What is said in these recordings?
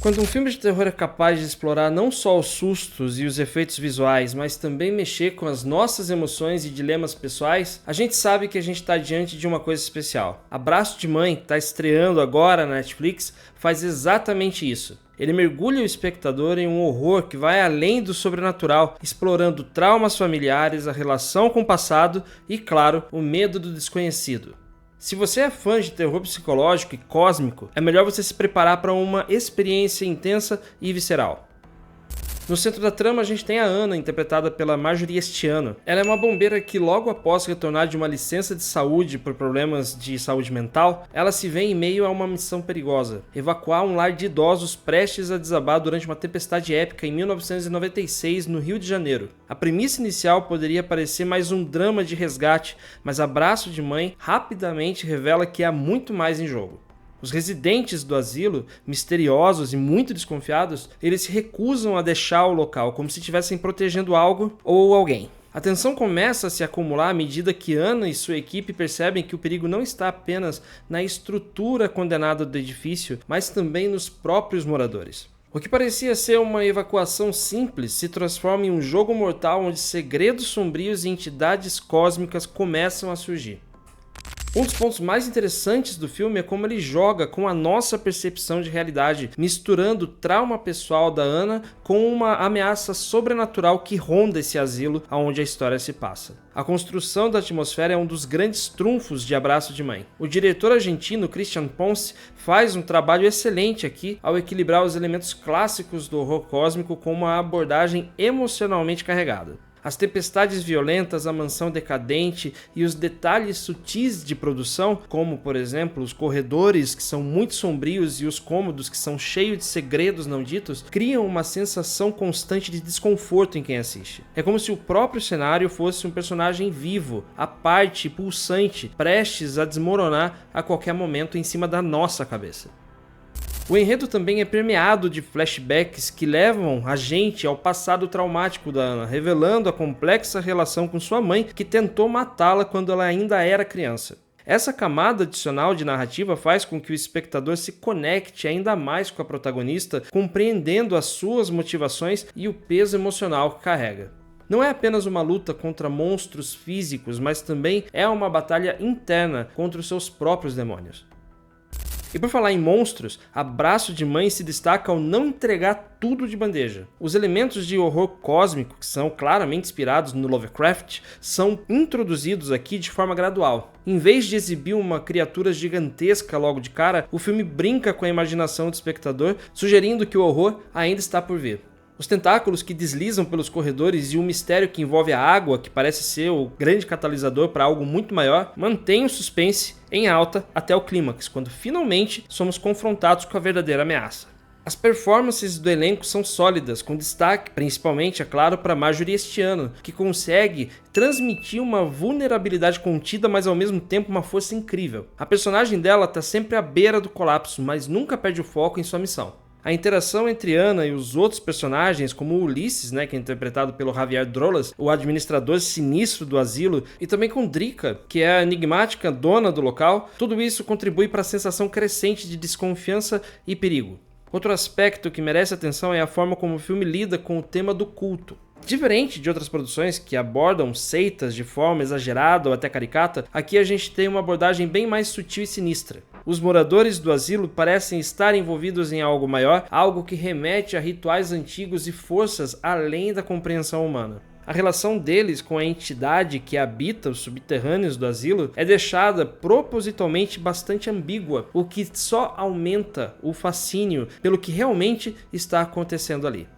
Quando um filme de terror é capaz de explorar não só os sustos e os efeitos visuais, mas também mexer com as nossas emoções e dilemas pessoais, a gente sabe que a gente está diante de uma coisa especial. Abraço de Mãe, que está estreando agora na Netflix, faz exatamente isso. Ele mergulha o espectador em um horror que vai além do sobrenatural, explorando traumas familiares, a relação com o passado e, claro, o medo do desconhecido. Se você é fã de terror psicológico e cósmico, é melhor você se preparar para uma experiência intensa e visceral. No centro da trama a gente tem a Anna, interpretada pela Marjorie Este Ano. Ela é uma bombeira que logo após retornar de uma licença de saúde por problemas de saúde mental, ela se vê em meio a uma missão perigosa: evacuar um lar de idosos prestes a desabar durante uma tempestade épica em 1996 no Rio de Janeiro. A premissa inicial poderia parecer mais um drama de resgate, mas Abraço de Mãe rapidamente revela que há muito mais em jogo. Os residentes do asilo, misteriosos e muito desconfiados, eles se recusam a deixar o local, como se estivessem protegendo algo ou alguém. A tensão começa a se acumular à medida que Anna e sua equipe percebem que o perigo não está apenas na estrutura condenada do edifício, mas também nos próprios moradores. O que parecia ser uma evacuação simples se transforma em um jogo mortal onde segredos sombrios e entidades cósmicas começam a surgir. Um dos pontos mais interessantes do filme é como ele joga com a nossa percepção de realidade, misturando o trauma pessoal da Anna com uma ameaça sobrenatural que ronda esse asilo onde a história se passa. A construção da atmosfera é um dos grandes trunfos de Abraço de Mãe. O diretor argentino Christian Ponce faz um trabalho excelente aqui ao equilibrar os elementos clássicos do horror cósmico com uma abordagem emocionalmente carregada. As tempestades violentas, a mansão decadente e os detalhes sutis de produção, como por exemplo os corredores que são muito sombrios e os cômodos que são cheios de segredos não ditos, criam uma sensação constante de desconforto em quem assiste. É como se o próprio cenário fosse um personagem vivo, à parte, pulsante, prestes a desmoronar a qualquer momento em cima da nossa cabeça. O enredo também é permeado de flashbacks que levam a gente ao passado traumático da Anna, revelando a complexa relação com sua mãe, que tentou matá-la quando ela ainda era criança. Essa camada adicional de narrativa faz com que o espectador se conecte ainda mais com a protagonista, compreendendo as suas motivações e o peso emocional que carrega. Não é apenas uma luta contra monstros físicos, mas também é uma batalha interna contra os seus próprios demônios. E por falar em monstros, Abraço de Mãe se destaca ao não entregar tudo de bandeja. Os elementos de horror cósmico, que são claramente inspirados no Lovecraft, são introduzidos aqui de forma gradual. Em vez de exibir uma criatura gigantesca logo de cara, o filme brinca com a imaginação do espectador, sugerindo que o horror ainda está por vir. Os tentáculos que deslizam pelos corredores e o mistério que envolve a água, que parece ser o grande catalisador para algo muito maior, mantém o suspense em alta até o clímax, quando finalmente somos confrontados com a verdadeira ameaça. As performances do elenco são sólidas, com destaque principalmente, é claro, para Marjorie Este Ano, que consegue transmitir uma vulnerabilidade contida, mas ao mesmo tempo uma força incrível. A personagem dela está sempre à beira do colapso, mas nunca perde o foco em sua missão. A interação entre Anna e os outros personagens, como o Ulisses, que é interpretado pelo Javier Drolas, o administrador sinistro do asilo, e também com Drika, que é a enigmática dona do local, tudo isso contribui para a sensação crescente de desconfiança e perigo. Outro aspecto que merece atenção é a forma como o filme lida com o tema do culto. Diferente de outras produções que abordam seitas de forma exagerada ou até caricata, aqui a gente tem uma abordagem bem mais sutil e sinistra. Os moradores do asilo parecem estar envolvidos em algo maior, algo que remete a rituais antigos e forças além da compreensão humana. A relação deles com a entidade que habita os subterrâneos do asilo é deixada propositalmente bastante ambígua, o que só aumenta o fascínio pelo que realmente está acontecendo ali.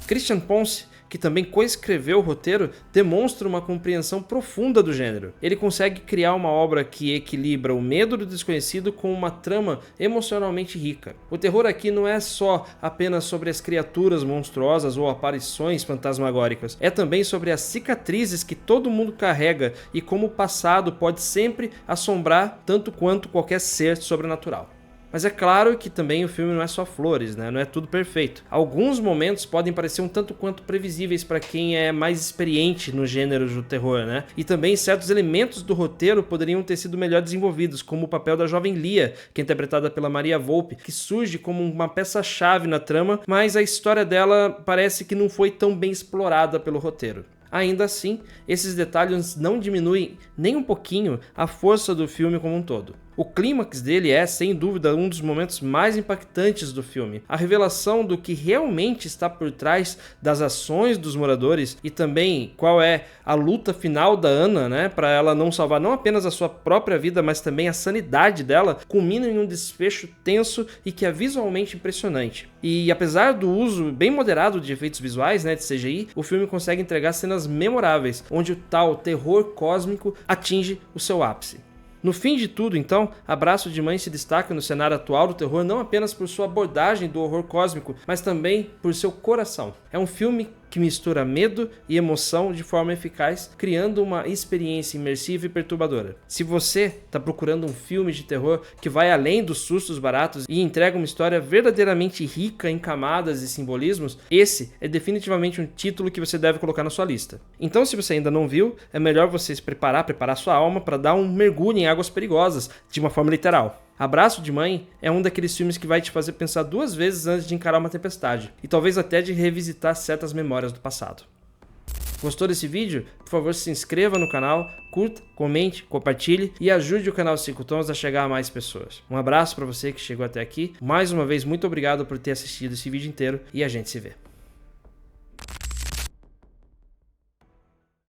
Christian Ponce, que também coescreveu o roteiro, demonstra uma compreensão profunda do gênero. Ele consegue criar uma obra que equilibra o medo do desconhecido com uma trama emocionalmente rica. O terror aqui não é só apenas sobre as criaturas monstruosas ou aparições fantasmagóricas, é também sobre as cicatrizes que todo mundo carrega e como o passado pode sempre assombrar tanto quanto qualquer ser sobrenatural. Mas é claro que também o filme não é só flores, né? Não é tudo perfeito. Alguns momentos podem parecer um tanto quanto previsíveis para quem é mais experiente no gênero do terror, né? E também certos elementos do roteiro poderiam ter sido melhor desenvolvidos, como o papel da jovem Lia, que é interpretada pela Maria Volpe, que surge como uma peça-chave na trama, mas a história dela parece que não foi tão bem explorada pelo roteiro. Ainda assim, esses detalhes não diminuem nem um pouquinho a força do filme como um todo. O clímax dele é, sem dúvida, um dos momentos mais impactantes do filme. A revelação do que realmente está por trás das ações dos moradores e também qual é a luta final da Ana, né, para ela não salvar não apenas a sua própria vida, mas também a sanidade dela, culmina em um desfecho tenso e que é visualmente impressionante. E apesar do uso bem moderado de efeitos visuais, né, de CGI, o filme consegue entregar cenas memoráveis, onde o tal terror cósmico atinge o seu ápice. No fim de tudo, então, Abraço de Mãe se destaca no cenário atual do terror não apenas por sua abordagem do horror cósmico, mas também por seu coração. É um filme que mistura medo e emoção de forma eficaz, criando uma experiência imersiva e perturbadora. Se você está procurando um filme de terror que vai além dos sustos baratos e entrega uma história verdadeiramente rica em camadas e simbolismos, esse é definitivamente um título que você deve colocar na sua lista. Então, se você ainda não viu, é melhor você se preparar sua alma para dar um mergulho em águas perigosas, de uma forma literal. Abraço de Mãe é um daqueles filmes que vai te fazer pensar 2 vezes antes de encarar uma tempestade, e talvez até de revisitar certas memórias do passado. Gostou desse vídeo? Por favor, se inscreva no canal, curta, comente, compartilhe e ajude o canal 5 Tons a chegar a mais pessoas. Um abraço para você que chegou até aqui. Mais uma vez, muito obrigado por ter assistido esse vídeo inteiro e a gente se vê.